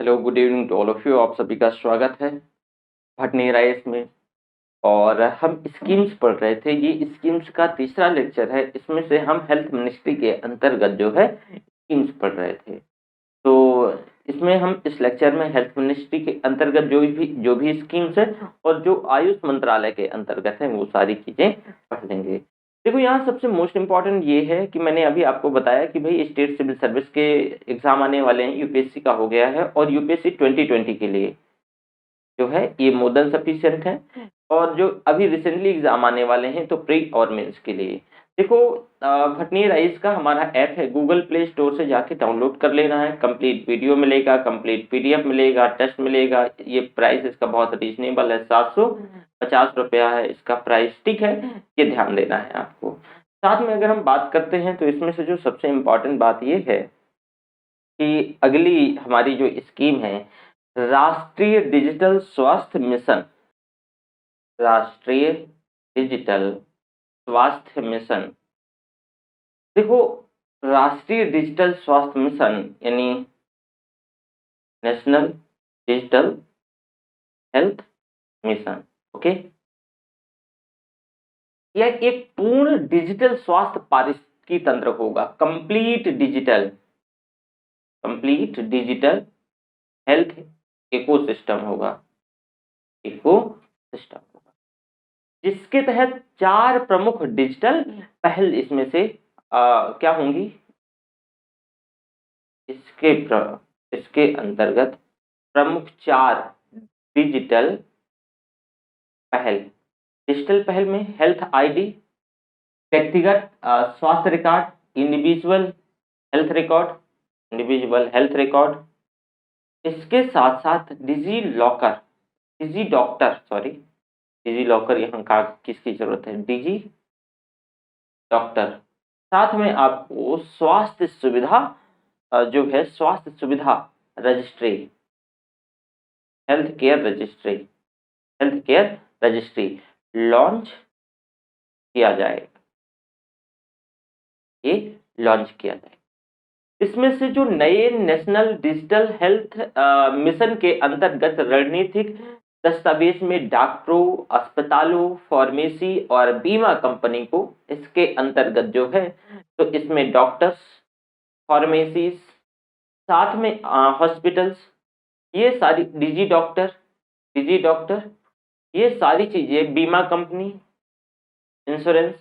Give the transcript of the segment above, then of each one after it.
Hello, good evening to all of you. आप सभी का स्वागत है भटनी राइस में। और हम स्कीम्स पढ़ रहे थे। ये स्कीम्स का तीसरा लेक्चर है। इसमें से हम हेल्थ मिनिस्ट्री के अंतर्गत जो है स्कीम्स पढ़ रहे थे। तो इसमें हम इस लेक्चर में हेल्थ मिनिस्ट्री के अंतर्गत जो भी स्कीम्स है और जो आयुष मंत्रालय के अंतर्गत है वो सारी चीजें पढ़ लेंगे। देखो, यहाँ सबसे मोस्ट इम्पॉर्टेंट ये है कि मैंने अभी आपको बताया कि भाई स्टेट सिविल सर्विस के एग्जाम आने वाले हैं। यूपीएससी का हो गया है और यूपीएससी 2020 के लिए जो है ये मोर देन सफिशिएंट है। और जो अभी रिसेंटली एग्जाम आने वाले हैं तो प्री और मेंस के लिए देखो, भटनी राइस का हमारा ऐप है, गूगल प्ले स्टोर से जाके डाउनलोड कर लेना है। कंप्लीट वीडियो मिलेगा, कंप्लीट पीडीएफ मिलेगा, टेस्ट मिलेगा। ये प्राइस इसका बहुत रीजनेबल है, 750 रुपया है इसका प्राइस। ठीक है, ये ध्यान देना है आपको। साथ में अगर हम बात करते हैं तो इसमें से जो सबसे इम्पोर्टेंट बात ये है कि अगली हमारी जो स्कीम है, राष्ट्रीय डिजिटल स्वास्थ्य मिशन। राष्ट्रीय डिजिटल स्वास्थ्य मिशन। देखो, राष्ट्रीय डिजिटल स्वास्थ्य मिशन यानी national digital health mission, okay. यह एक पूर्ण डिजिटल स्वास्थ्य पारिस्थितिकी तंत्र होगा। कंप्लीट डिजिटल हेल्थ इकोसिस्टम होगा। जिसके तहत 4 प्रमुख डिजिटल पहल इसमें से क्या होंगी। इसके अंतर्गत प्रमुख 4 डिजिटल पहल में हेल्थ आईडी, व्यक्तिगत स्वास्थ्य रिकॉर्ड, इंडिविजुअल हेल्थ रिकॉर्ड। इसके साथ साथ डिजी लॉकर यहाँ का किसकी जरूरत है, डिजी डॉक्टर। साथ में आपको स्वास्थ्य सुविधा जो है स्वास्थ्य सुविधा registry, health care registry launch किया जाएगा। इसमें से जो नए नेशनल डिजिटल हेल्थ मिशन के अंतर्गत रणनीतिक दस्तावेज में डॉक्टरों, अस्पतालों, फार्मेसी और बीमा कंपनी को इसके अंतर्गत जो है, तो इसमें डॉक्टर्स, फार्मेसीज, साथ में हॉस्पिटल्स, ये सारी डिजी डॉक्टर, ये सारी चीजें, बीमा कंपनी, इंश्योरेंस,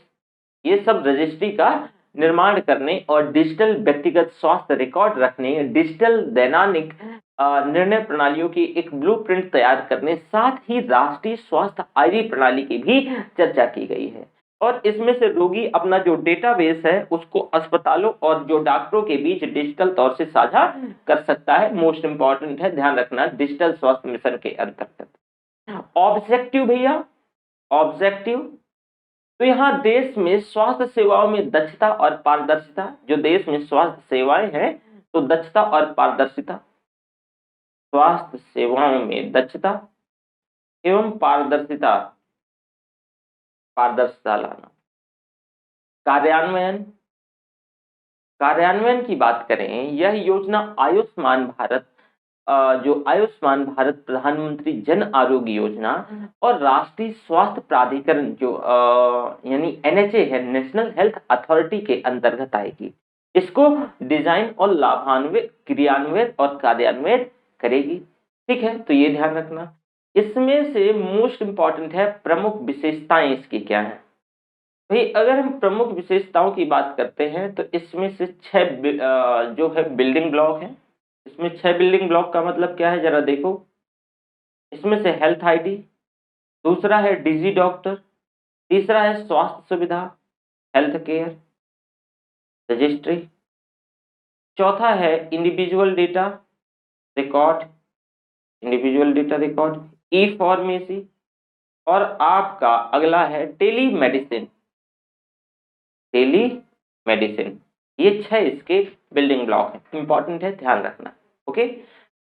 ये सब रजिस्ट्री का निर्माण करने और डिजिटल व्यक्तिगत स्वास्थ्य रिकॉर्ड रखने, डिजिटल दैनिक निर्णय प्रणालियों की एक ब्लूप्रिंट तैयार करने, साथ ही राष्ट्रीय स्वास्थ्य आईडी प्रणाली की भी चर्चा की गई है। और इसमें से रोगी अपना जो डेटाबेस है उसको अस्पतालों और जो डॉक्टरों के बीच डिजिटल तौर से साझा कर सकता है। मोस्ट इंपॉर्टेंट है, ध्यान रखना, डिजिटल स्वास्थ्य मिशन के अंतर्गत। ऑब्जेक्टिव भैया, तो यहाँ देश में स्वास्थ्य सेवाओं में दक्षता और पारदर्शिता, जो देश में स्वास्थ्य सेवाएं हैं तो दक्षता और पारदर्शिता, स्वास्थ्य सेवाओं में दक्षता एवं पारदर्शिता लाना। कार्यान्वयन की बात करें, यह योजना आयुष्मान भारत प्रधानमंत्री जन आरोग्य योजना और राष्ट्रीय स्वास्थ्य प्राधिकरण जो यानी एनएचए है, नेशनल हेल्थ अथॉरिटी के अंतर्गत आएगी। इसको डिजाइन और क्रियान्वित और कार्यान्वित करेगी। ठीक है, तो ये ध्यान रखना। इसमें से मोस्ट इंपॉर्टेंट है प्रमुख विशेषताएं इसकी क्या है भाई। अगर हम प्रमुख विशेषताओं की बात करते हैं तो इसमें से 6 जो है बिल्डिंग ब्लॉक है। इसमें 6 बिल्डिंग ब्लॉक का मतलब क्या है, जरा देखो। इसमें से हेल्थ आईडी, दूसरा है डिजी डॉक्टर, तीसरा है स्वास्थ्य सुविधा हेल्थ केयर रजिस्ट्री, चौथा है इंडिविजुअल डेटा रिकॉर्ड ई फार्मेसी, और आपका अगला है टेली मेडिसिन। ये 6 इसके बिल्डिंग ब्लॉक है, इंपॉर्टेंट है, ध्यान रखना। ओके,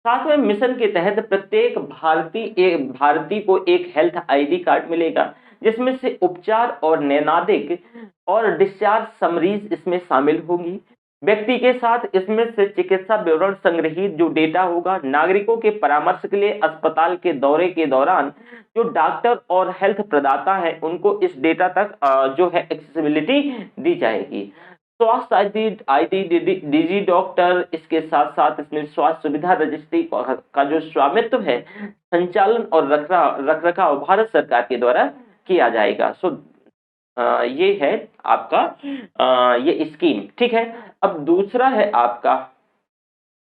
साथ में मिशन के तहत प्रत्येक भारतीय को एक हेल्थ आईडी कार्ड मिलेगा, जिसमें से उपचार और नैदानिक और डिस्चार्ज समरीज इसमें शामिल होंगी। व्यक्ति के साथ इसमें से चिकित्सा विवरण संग्रहित जो डेटा होगा, नागरिकों के परामर्श के लिए अस्पताल के दौरे के दौरान जो डॉक्टर और हेल्थ प्रदाता है उनको इस डेटा तक जो है एक्सेसिबिलिटी दी जाएगी। स्वास्थ्य आईडी डिजी डॉक्टर, इसके साथ साथ इसमें स्वास्थ्य सुविधा रजिस्ट्री का जो स्वामित्व है, संचालन और रख रखाव भारत सरकार के द्वारा किया जाएगा। ये है आपका ये स्कीम, ठीक है। अब दूसरा है आपका,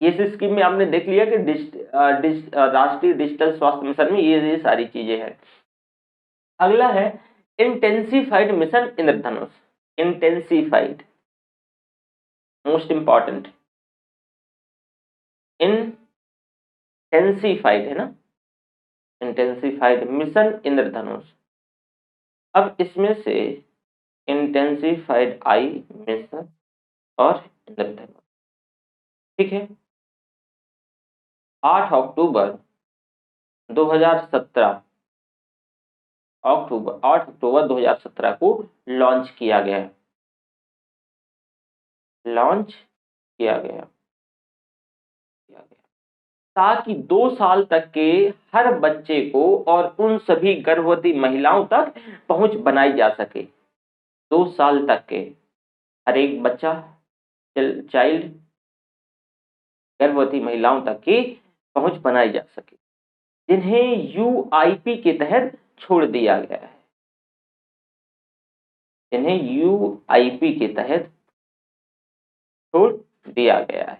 इस स्कीम में आपने देख लिया कि राष्ट्रीय डिजिटल स्वास्थ्य मिशन में ये सारी चीजें हैं। अगला है इंटेंसिफाइड मिशन इंद्रधनुष। इंटेंसिफाइड, मोस्ट इंपॉर्टेंट, इंटेंसिफाइड है ना, इंटेंसिफाइड मिशन इंद्रधनुष। अब इसमें से इंटेंसिफाइड आई मिशन और इंद्रधनुष, ठीक है। 8 अक्टूबर 2017 को लॉन्च किया गया, ताकि 2 साल तक के हर बच्चे को और उन सभी गर्भवती महिलाओं तक पहुंच बनाई जा सके। 2 साल तक के हर एक बच्चा, चाइल्ड, गर्भवती महिलाओं तक की पहुंच बनाई जा सके, जिन्हें यूआईपी के तहत छोड़ दिया गया है, जिन्हें यूआईपी के तहत छोड़ दिया गया है,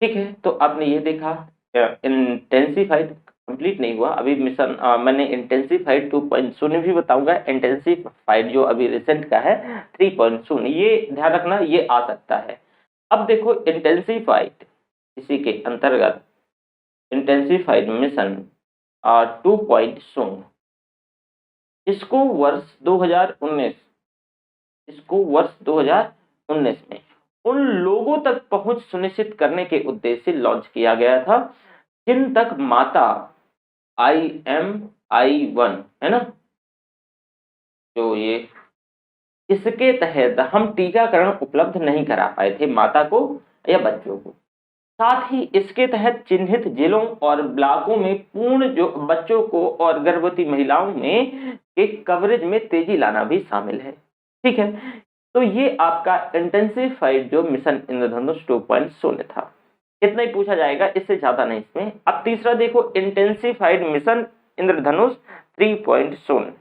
ठीक है। तो आपने ये देखा इंटेंसिफाइड कंप्लीट नहीं हुआ अभी मिशन, मैंने इंटेंसिफाइड 2.0 भी बताऊंगा। इंटेंसिफाइड जो अभी रिसेंट का है 3.0, ये ध्यान रखना, ये आ सकता है। अब देखो इंटेंसिफाइड, इसी के अंतर्गत इंटेंसिफाइड मिशन 2.0, इसको वर्ष 2019 में उन लोगों तक पहुंच सुनिश्चित करने के उद्देश्य से लॉन्च किया गया था जिन तक माता IMI1 है ना, जो ये, इसके तहत हम टीकाकरण उपलब्ध नहीं करा पाए थे माता को या बच्चों को। साथ ही इसके तहत चिन्हित जिलों और ब्लॉकों में पूर्ण जो बच्चों को और गर्भवती महिलाओं में के कवरेज में तेजी लाना भी शामिल है, ठीक है। तो ये आपका इंटेंसिफाइड जो मिशन इंद्रधनुष 2.0 था, इतना ही पूछा जाएगा, इससे ज्यादा नहीं इसमें। अब तीसरा देखो इंटेंसिफाइड मिशन इंद्रधनुष 3.0,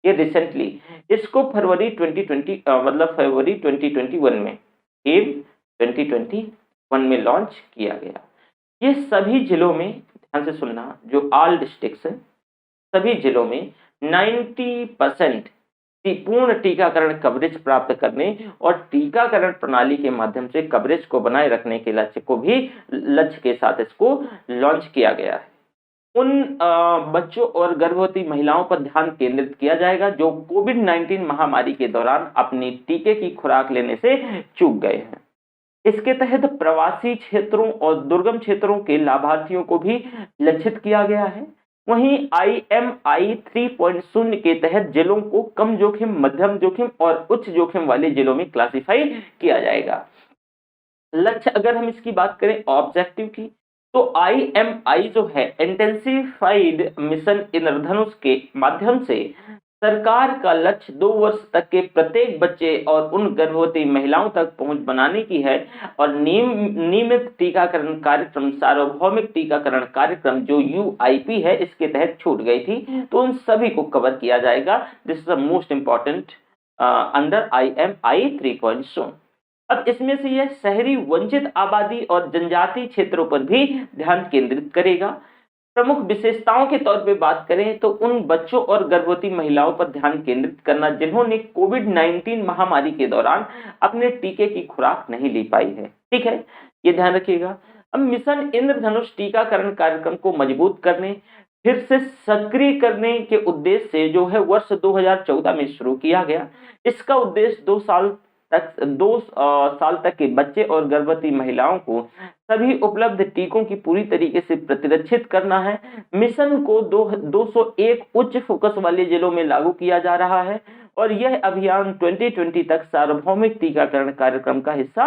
ये रिसेंटली, इसको फरवरी 2021 में 2021 में लॉन्च किया गया। ये सभी जिलों में, ध्यान से सुनना, जो ऑल डिस्ट्रिक्ट्स हैं, सभी जिलों में 90% पूर्ण टीकाकरण कवरेज प्राप्त करने और टीकाकरण प्रणाली के माध्यम से कवरेज को बनाए रखने के लक्ष्य के साथ इसको लॉन्च किया गया है। उन बच्चों और गर्भवती महिलाओं पर ध्यान केंद्रित किया जाएगा जो कोविड-19 महामारी के दौरान अपनी टीके की खुराक लेने से चूक गए हैं। इसके तहत प्रवासी क्षेत्रों और दुर्गम क्षेत्रों के लाभार्थियों को भी लक्षित किया गया है। वहीं IMI 3.0 के तहत जिलों को कम जोखिम, मध्यम जोखिम और उच्च जोखिम वाले जिलों में क्लासिफाई किया जाएगा। लक्ष्य अगर हम इसकी बात करें ऑब्जेक्टिव की, तो IMI जो है इंटेंसिफाइड मिशन इंद्रधनुष के माध्यम से सरकार का लक्ष्य 2 वर्ष तक के प्रत्येक बच्चे और उन गर्भवती महिलाओं तक पहुंच बनाने की है और नियमित टीकाकरण कार्यक्रम, सार्वभौमिक टीकाकरण कार्यक्रम जो यूआईपी है इसके तहत छूट गई थी, तो उन सभी को कवर किया जाएगा। This is the most important under IMI 3.0। अब इसमें से यह शहरी वंचित आबादी और जनजातीय क्षेत्रों पर भी ध्यान केंद्रित करेगा। प्रमुख विशेषताओं के तौर पे बात करें तो उन बच्चों और गर्भवती महिलाओं पर ध्यान केंद्रित करना जिन्होंने कोविड-19 महामारी के दौरान अपने टीके की खुराक नहीं ली पाई है, ठीक है, ये ध्यान रखिएगा। अब मिशन इंद्रधनुष टीकाकरण कार्यक्रम को मजबूत करने, फिर से सक्रिय करने के उद्देश्य से जो है वर्ष 2014 में शुरू किया गया। इसका उद्देश्य 2 साल तक के बच्चे और गर्भवती महिलाओं को सभी उपलब्ध टीकों की पूरी तरीके से प्रतिरक्षित करना है। मिशन को 201 उच्च फोकस वाले जिलों में लागू किया जा रहा है। और यह अभियान 2020 तक सार्वभौमिक टीकाकरण कार्यक्रम का हिस्सा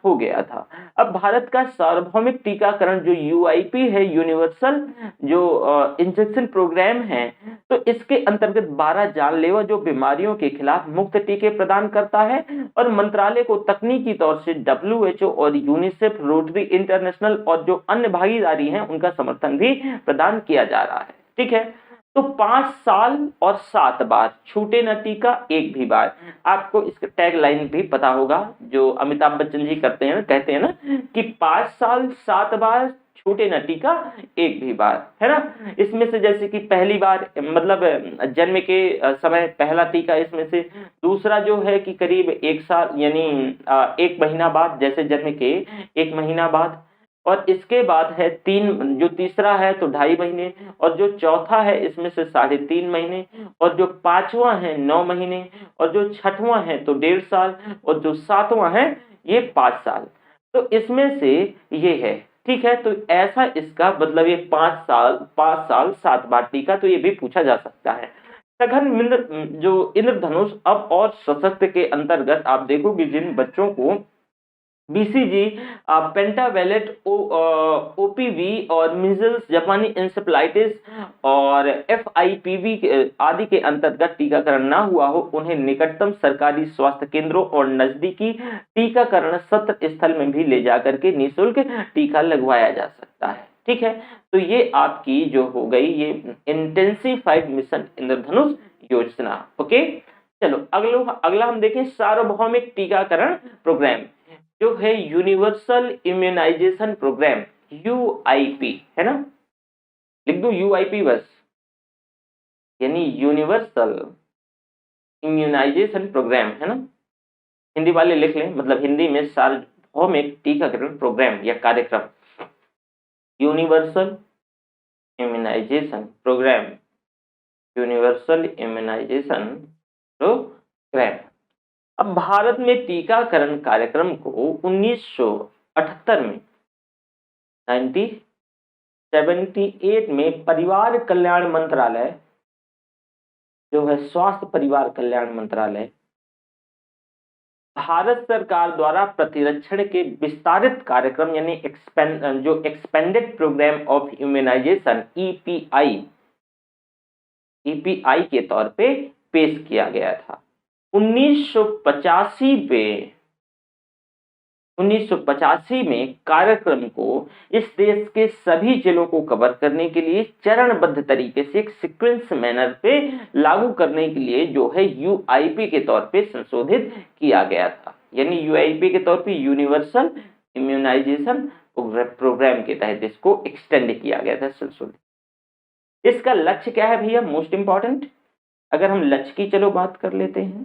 हो गया था। अब भारत का सार्वभौमिक टीकाकरण जो यूआईपी है, यूनिवर्सल जो इंजेक्शन प्रोग्राम है, तो इसके अंतर्गत 12 जानलेवा जो बीमारियों के खिलाफ मुफ्त टीके प्रदान करता है और मंत्रालय को तकनीकी तौर से WHO और यूनिसेफ, रोटरी इंटरनेशनल और जो अन्य भागीदारी हैं उनका समर्थन भी प्रदान किया जा रहा है। ठीक है, तो 5 साल और 7 बार छूटे न टीका एक भी बार। आपको इसका टैग लाइन भी पता होगा जो अमिताभ बच्चन जी करते हैं, कहते हैं ना कि 5 साल 7 बार छूटे न टीका एक भी बार, है ना। इसमें से जैसे कि पहली बार मतलब जन्म के समय पहला टीका, इसमें से दूसरा जो है कि करीब 1 साल यानी 1 महीना बाद, जैसे जन्म के 1 महीना बाद, और इसके बाद है 3, जो तीसरा है तो 2.5 महीने, और जो चौथा है इसमें से 3.5 महीने, और जो 5वां है 9 महीने, और जो 6वां है तो 1.5 साल, और जो 7वां है ये 5 साल। तो इसमें से ये है, ठीक है। तो ऐसा इसका मतलब ये 5 साल 7 बार टीका, तो ये भी पूछा जा सकता है। सघन जो इंद्रधनुष अब और सशक्त के अंतर्गत आप देखोगे जिन बच्चों को बीसीजी, पेंटावेलेट, ओपीवी और मीजल्स, जापानी इंसेफ्लाइटिस और एफआईपीवी आदि के अंतर्गत टीकाकरण न हुआ हो, उन्हें निकटतम सरकारी स्वास्थ्य केंद्रों और नजदीकी टीकाकरण सत्र स्थल में भी ले जाकर के निःशुल्क टीका लगवाया जा सकता है। ठीक है, तो ये आपकी जो हो गई ये इंटेंसिफाइड मिशन इंद्रधनुष योजना। ओके, चलो अगला हम देखें सार्वभौमिक टीकाकरण प्रोग्राम जो है यूनिवर्सल इम्यूनाइजेशन प्रोग्राम, यूआईपी, है ना। लिख दो यूआईपी बस, यानी यूनिवर्सल इम्यूनाइजेशन प्रोग्राम, है ना। हिंदी वाले लिख लें, मतलब हिंदी में सार्वभौमिक टीकाकरण प्रोग्राम या कार्यक्रम, universal immunization programme, universal immunization programme. अब भारत में टीकाकरण कार्यक्रम को 1978 में 1978 में परिवार कल्याण मंत्रालय जो है, स्वास्थ्य परिवार कल्याण मंत्रालय, भारत सरकार द्वारा प्रतिरक्षण के विस्तारित कार्यक्रम यानी expanded programme of immunization EPI के तौर पे पेश किया गया था। 1985 में कार्यक्रम को इस देश के सभी जिलों को कवर करने के लिए चरणबद्ध तरीके से एक सीक्वेंस मैनर पे लागू करने के लिए जो है यूआईपी के तौर पे संशोधित किया गया था। यानी यूआईपी के तौर पे यूनिवर्सल इम्यूनाइजेशन प्रोग्राम के तहत इसको एक्सटेंड किया गया था, संशोधित। इसका लक्ष्य क्या है भैया, मोस्ट इंपॉर्टेंट, अगर हम लक्ष्य की चलो बात कर लेते हैं।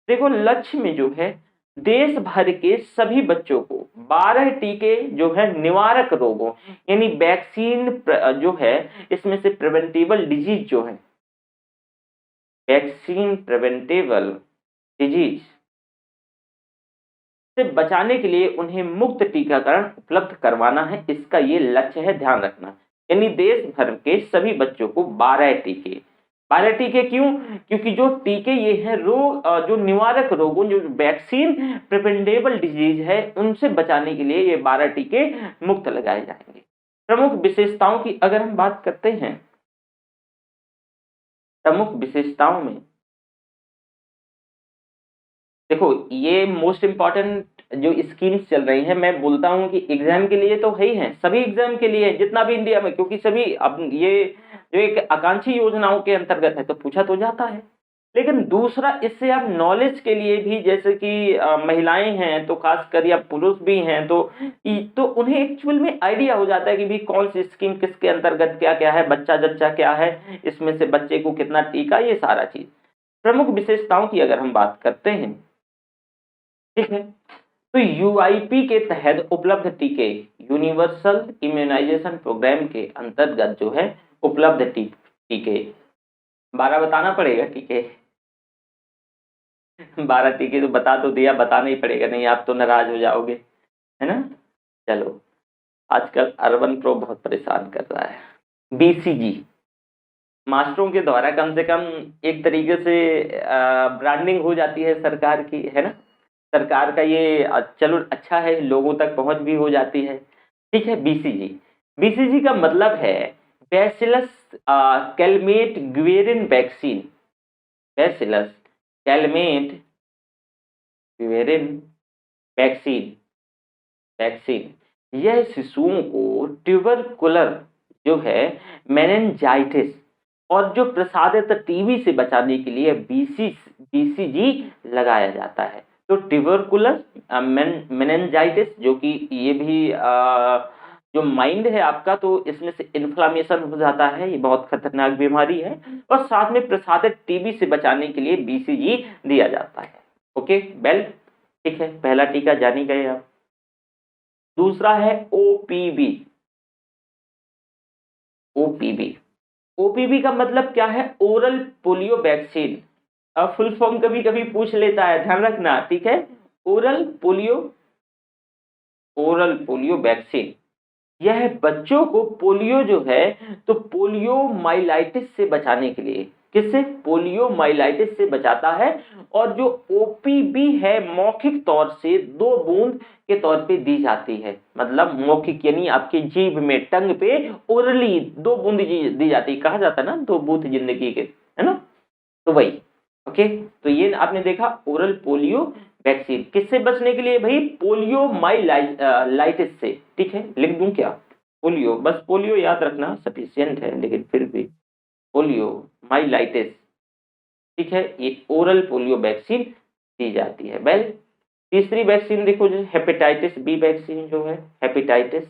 देखो लक्ष्य में जो है देश भर के सभी बच्चों को 12 टीके जो है निवारक रोगों यानी वैक्सीन जो है, इसमें से प्रिवेंटेबल डिजीज जो है, वैक्सीन प्रिवेंटेबल डिजीज से बचाने के लिए उन्हें मुफ्त टीकाकरण उपलब्ध करवाना है, इसका ये लक्ष्य है, ध्यान रखना। यानी देश भर के सभी बच्चों को 12 टीके, 12 टीके क्यों? क्योंकि जो टीके ये हैं रोग जो निवारक रोगों, जो वैक्सीन प्रिवेंटेबल डिजीज है, उनसे बचाने के लिए ये 12 टीके मुफ्त लगाए जाएंगे। प्रमुख विशेषताओं की अगर हम बात करते हैं, प्रमुख विशेषताओं में देखो ये मोस्ट इंपॉर्टेंट जो स्कीम्स चल रही हैं, मैं बोलता हूं कि एग्जाम के लिए तो है ही है, सभी एग्जाम के लिए जितना भी इंडिया में, क्योंकि सभी अब ये जो एक आकांक्षी योजनाओं के अंतर्गत है तो पूछा तो जाता है। लेकिन दूसरा इससे आप नॉलेज के लिए भी, जैसे कि महिलाएं हैं तो खासकर या पुरुष भी हैं तो उन्हें एक्चुअल में आइडिया हो जाता है कि भी कौन सी स्कीम किसके अंतर्गत क्या क्या है, बच्चा जच्चा क्या है, इसमें से बच्चे को कितना टीका, ये सारा चीज। प्रमुख विशेषताओं की अगर हम बात करते हैं, ठीक है, तो यूआईपी के तहत उपलब्ध टीके, यूनिवर्सल इम्यूनाइजेशन प्रोग्राम के अंतर्गत जो है उपलब्ध टीके 12 बताना पड़ेगा, टीके 12 टीके तो बता तो दिया, बताना ही पड़ेगा, नहीं आप तो नाराज हो जाओगे, है ना। चलो आजकल अर्बन प्रो बहुत परेशान कर रहा है। बीसीजी मास्टरों के द्वारा कम से कम एक तरीके से ब्रांडिंग हो जाती है सरकार की, है ना। सरकार का ये चलो अच्छा है, लोगों तक पहुंच भी हो जाती है। ठीक है। बीसीजी, बीसीजी का मतलब है bacillus Calmette ग्वेरिन vaccine. Bacillus Calmette ग्वेरिन vaccine, vaccine यह शिशुओं को ट्यूबरकुलर जो है मेनिनजाइटिस और जो प्रसादित टीबी से बचाने के लिए बीसीजी लगाया जाता है। तो ट्यूबरकुलर मेनिनजाइटिस जो कि ये भी जो माइंड है आपका, तो इसमें से इन्फ्लामेशन हो जाता है, ये बहुत खतरनाक बीमारी है। और साथ में प्रसादित टीबी से बचाने के लिए बीसीजी दिया जाता है। ओके वेल, ठीक है, पहला टीका जानी गए आप। दूसरा है ओपीबी। ओपीबी, ओपीबी का मतलब क्या है? Oral polio vaccine. अब फुल फॉर्म कभी कभी पूछ लेता है, ध्यान रखना, ठीक है। Oral polio, oral polio vaccine यह बच्चों को पोलियो जो है, तो पोलियो माइलाइटिस से बचाने के लिए, किससे? पोलियो माइलाइटिस से बचाता है। और जो ओपीबी है मौखिक तौर से 2 बूंद के तौर पे दी जाती है, मतलब मौखिक यानी आपकी जीभ में, टंग पे ओरली 2 बूंद दी जाती है, कहा जाता है ना 2 बूंद जिंदगी के, है ना। तो वही, ओके। तो ये आपने देखा ओरल पोलियो वैक्सीन किससे बचने के लिए भाई? पोलियो माइलाइटिस से। ठीक है, लिख दूं क्या? पोलियो, बस पोलियो याद रखना सफिशियंट है, लेकिन फिर भी पोलियो माइलाइटिस, ठीक है, ये ओरल पोलियो वैक्सीन दी जाती है। वेल, तीसरी वैक्सीन देखो जो हेपेटाइटिस बी वैक्सीन जो है, हेपेटाइटिस,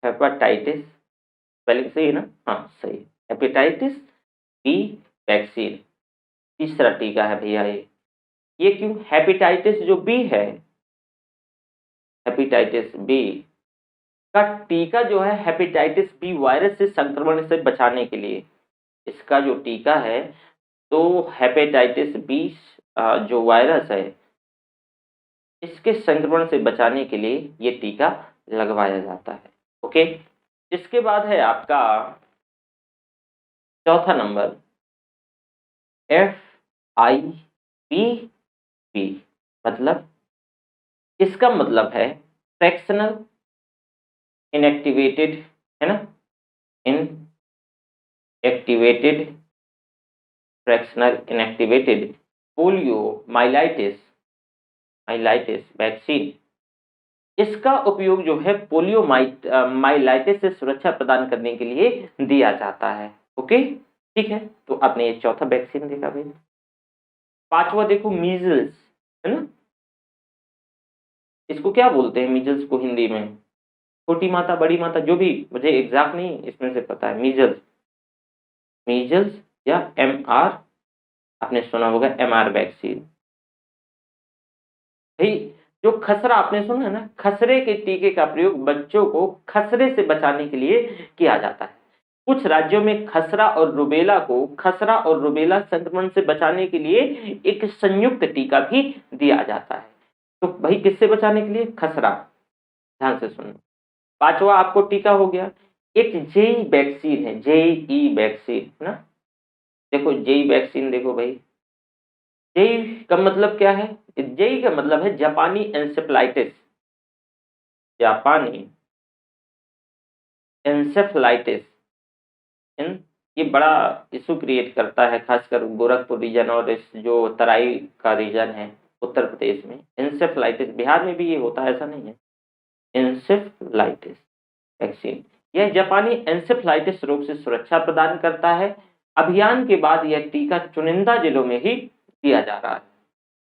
हेपेटाइटिस स्पेलिंग सही है ना? हाँ सही, हेपेटाइटिस बी वैक्सीन तीसरा टीका है भैया ये क्यों? हेपेटाइटिस जो बी है, हेपेटाइटिस बी का टीका जो है हेपेटाइटिस बी वायरस से संक्रमण से बचाने के लिए, इसका जो टीका है, तो हेपेटाइटिस बी जो वायरस है इसके संक्रमण से बचाने के लिए ये टीका लगवाया जाता है। ओके। इसके बाद है आपका चौथा नंबर FIPP, मतलब इसका मतलब है फ्रैक्शनल इनएक्टिवेटेड, है ना, inactivated, fractional inactivated polio myelitis, myelitis vaccine. इसका उपयोग जो है पोलियो माइलाइटिस से सुरक्षा प्रदान करने के लिए दिया जाता है। ओके, ठीक है। तो आपने ये चौथा वैक्सीन देखा भाई। पांचवा देखो मीजल्स, है ना, इसको क्या बोलते हैं मीजल्स को हिंदी में? छोटी माता, बड़ी माता, जो भी, मुझे एग्जैक्ट नहीं इसमें से पता है। मीजल्स, मीजल्स या MR, आपने सुना होगा MR वैक्सीन। भाई जो खसरा आपने सुना है ना, खसरे के टीके का प्रयोग बच्चों को खसरे से बचाने के लिए किया जाता है। कुछ राज्यों में खसरा और रुबेला को, खसरा और रुबेला संक्रमण से बचाने के लिए एक संयुक्त टीका भी दिया जाता है। तो भाई किससे बचाने के लिए? खसरा, ध्यान से सुनो। पांचवा आपको टीका हो गया। एक जेई वैक्सीन है, जेई वैक्सीन ना, देखो जेई वैक्सीन देखो भाई, जेई का मतलब क्या है? जेई का मतलब है जापानी एंसेफ्लाइटिस, जापानी एंसेफ्लाइटिस। इन ये बड़ा इशू क्रिएट करता है, खासकर गोरखपुर रीजन और इस जो तराई का रीजन है उत्तर प्रदेश में। एंसेफ्लाइटिस, बिहार में भी ये होता है, ऐसा नहीं है। एंसेफ्लाइटिस वैक्सीन, यह जापानी एंसेफ्लाइटिस रोग से सुरक्षा प्रदान करता है। अभियान के बाद यह टीका चुनिंदा जिलों में ही दिया जा रहा है।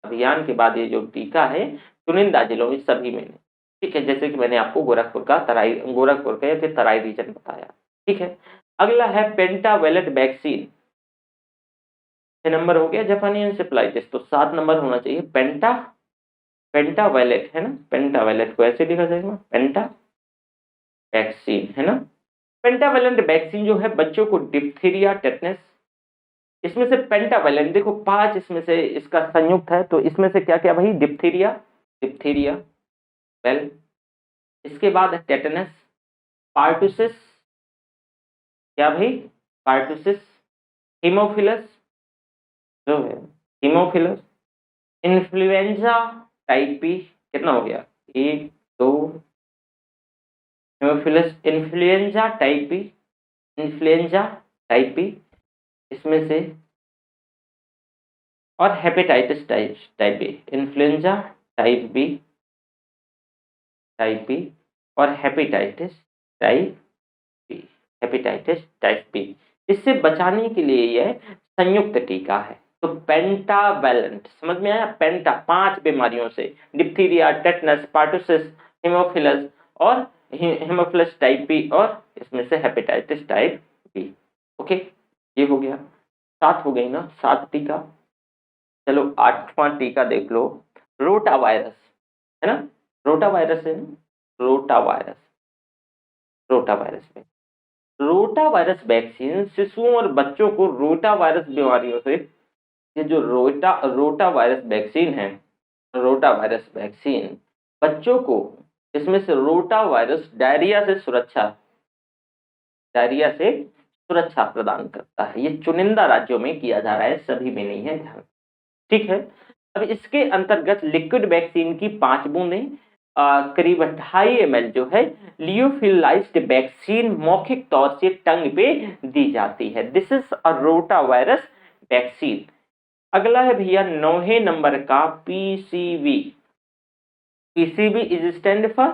अभियान के बाद ये जो टीका है चुनिंदा जिलों में, सभी में नहीं। ठीक है, जैसे कि मैंने आपको गोरखपुर का तराई, गोरखपुर का या फिर तराई रीजन बताया। ठीक है। अगला है पेंटावेलेट वैक्सीन। 6 नंबर हो गया जापानी एंसेफ्लाइटिस, तो 7 नंबर होना चाहिए पेंटा, पेंटावेलेट, है ना। पेंटावेलेट को ऐसे लिखा जाएगा, पेंटा वैक्सीन, है ना। पेंटावेलेंट वैक्सीन जो है बच्चों को डिप्थीरिया, टेटनस, इसमें से पेंटावेलेंट देखो 5 इसमें से इसका संयुक्त है, तो इसमें से क्या क्या भाई? डिप्थीरिया, डिप्थीरिया, वेल, इसके बाद टेटनस, पार्टुसिस, क्या भाई? पार्टुसिस, हीमोफिलस जो है, हीमोफिलस, इन्फ्लुएंजा टाइप बी, कितना हो गया, एक दो, haemophilus influenza type b, influenza type b इसमें से, और hepatitis type type b, influenza type b और hepatitis type b, hepatitis type b. इससे बचाने के लिए यह संयुक्त टीका है। तो पेंटावैलेंट, समझ में आया, पेंटा 5 बीमारियों से, डिप्थीरिया, टेटनस, पार्टुसिस, हीमोफिलस और हीमोफिलस टाइप बी, और इसमें से हेपेटाइटिस टाइप बी। ओके, ये हो गया, 7 हो गई ना, 7 टीका। चलो 8वां टीका देख लो, रोटा वायरस, है ना, रोटा वायरस है ना, रोटा वायरस, रोटा वायरस में, रोटा वायरस वैक्सीन शिशुओं और बच्चों को रोटा वायरस बीमारियों से, ये जो रोटा रोटा वायरस वैक्सीन है, रोटा वायरस वैक्सीन बच्चों को इसमें से रोटा वायरस डायरिया से सुरक्षा प्रदान करता है। ये चुनिंदा राज्यों में किया जा रहा है, सभी में नहीं है, ध्यान, ठीक है। अब इसके अंतर्गत लिक्विड वैक्सीन की 5 बूंदें करीब 2.5 ml जो है लियोफिलाइज्ड वैक्सीन मौखिक तौर से टंग पे दी जाती है। This is a rota virus vaccine. अगला है भैया 9वें नंबर का PCV. PCV is stand for,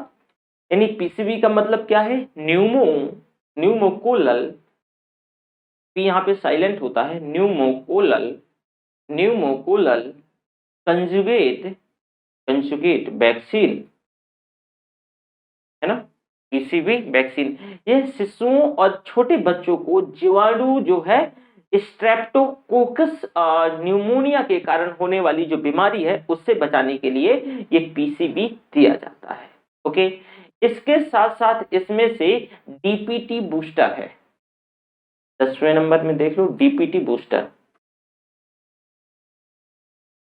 यानी पीसीवी का मतलब क्या है, न्यूमोकोलल, पी यहाँ पे साइलेंट होता है, न्यूमोकोलल कंजुगेट वैक्सीन, है ना, पीसीवी वैक्सीन। यह शिशुओं और छोटे बच्चों को जीवाणु जो है स्ट्रेप्टोकोकस न्यूमोनिया के कारण होने वाली जो बीमारी है उससे बचाने के लिए ये पीसीवी दिया जाता है। ओके, इसके साथ साथ इसमें से डीपीटी बूस्टर है, 10वें नंबर में देख लो, डीपीटी बूस्टर,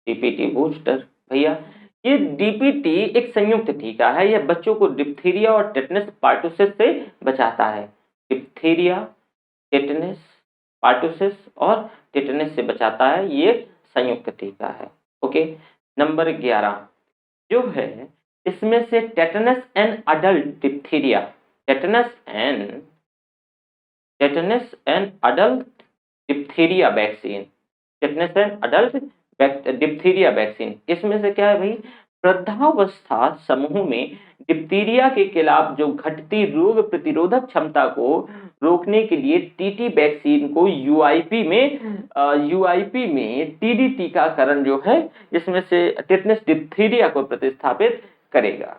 डीपीटी बूस्टर भैया, ये डीपीटी एक संयुक्त टीका है। यह बच्चों को डिप्थीरिया और टेटनस पार्टुसिस से बचाता है। डिप्थीरिया, टेटनस, पार्टुसिस और टेटनस से बचाता है, ये संयुक्त टीका है। ओके, नंबर 11 जो है इसमें से tetanus and adult diphtheria, tetanus and adult diphtheria vaccine, tetanus and adult diphtheria vaccine, इसमें से क्या है भाई, वृद्धावस्था समूह में डिप्थीरिया के खिलाफ जो घटती रोग प्रतिरोधक क्षमता को रोकने के लिए टीटी वैक्सीन को यूआईपी में टीडी टीकाकरण जो है इसमें से टेटनस डिप्थीरिया को प्रतिस्थापित करेगा।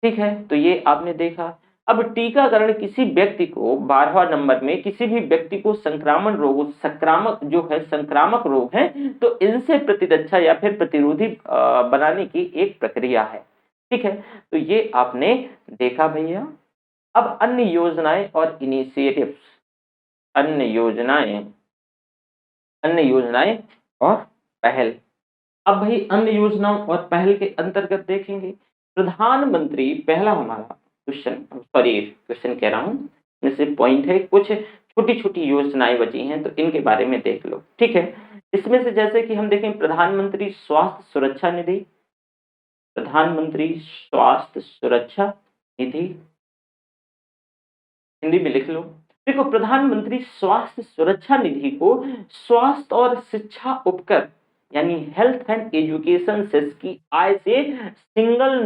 ठीक है, तो ये आपने देखा। अब टीकाकरण किसी व्यक्ति को 12वां नंबर में, किसी भी व्यक्ति को संक्रामक रोग है तो इनसे प्रतिरक्षा या फिर प्रतिरोधी बनाने की एक प्रक्रिया है। ठीक है, तो ये आपने देखा भैया। अब अन्य योजनाएं और इनिशिएटिव्स, अन्य योजनाएं और पहल। अब भाई अन्य योजनाओं और पहल के अंतर्गत देखेंगे, प्रधानमंत्री, पहला हमारा क्वेश्चन कह रहा हूं, जैसे पॉइंट है, कुछ छोटी छोटी योजनाएं बची हैं तो इनके बारे में देख लो। ठीक है, इसमें से जैसे कि हम देखें प्रधानमंत्री स्वास्थ्य सुरक्षा निधि, प्रधानमंत्री स्वास्थ्य सुरक्षा निधि, हिंदी में लिख लो। देखो, प्रधानमंत्री स्वास्थ्य सुरक्षा निधि को स्वास्थ्य और शिक्षा उपकर यानी हेल्थ एंड एजुकेशन सेस की आय से single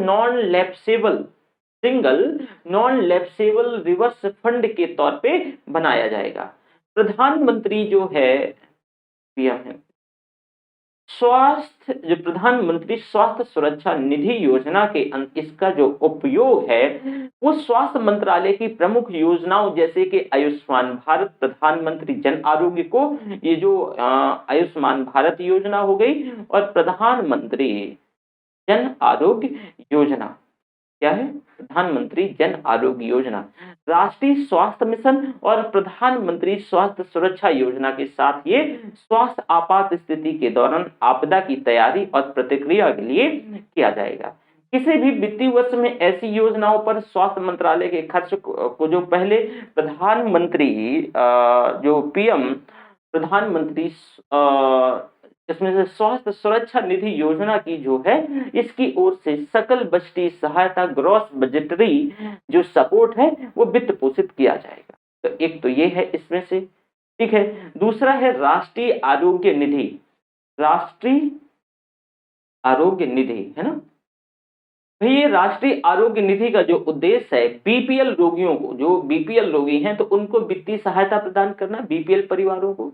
non lapsable reverse fund के तौर पे बनाया जाएगा। प्रधानमंत्री जो है पीएम है, प्रधानमंत्री स्वास्थ्य सुरक्षा निधि योजना के इसका जो उपयोग है वो स्वास्थ्य मंत्रालय की प्रमुख योजनाओं जैसे कि आयुष्मान भारत, प्रधानमंत्री जन आरोग्य को, ये जो आयुष्मान भारत योजना हो गई, और प्रधानमंत्री जन आरोग्य योजना, क्या है, प्रधानमंत्री जन आरोग्य योजना, राष्ट्रीय स्वास्थ्य मिशन और प्रधानमंत्री स्वास्थ्य सुरक्षा योजना के साथ ये स्वास्थ्य आपात स्थिति के दौरान आपदा की तैयारी और प्रतिक्रिया के लिए किया जाएगा। किसी भी वित्तीय वर्ष में ऐसी योजनाओं पर स्वास्थ्य मंत्रालय के खर्च को जो पहले प्रधानमंत्री जो पीएम प्रधानमंत्री इसमें से स्वास्थ्य सुरक्षा निधि योजना की जो है, इसकी ओर से सकल बजटीय सहायता ग्रॉस बजटरी जो सपोर्ट है वो वित्त पोषित किया जाएगा। तो एक तो ये है इसमें से, ठीक है। दूसरा है राष्ट्रीय आरोग्य निधि। राष्ट्रीय आरोग्य निधि है ना भाई, ये राष्ट्रीय आरोग्य निधि का जो उद्देश्य है, बीपीएल रोगियों को, जो बीपीएल रोगी हैं तो उनको वित्तीय सहायता प्रदान करना, बीपीएल परिवारों को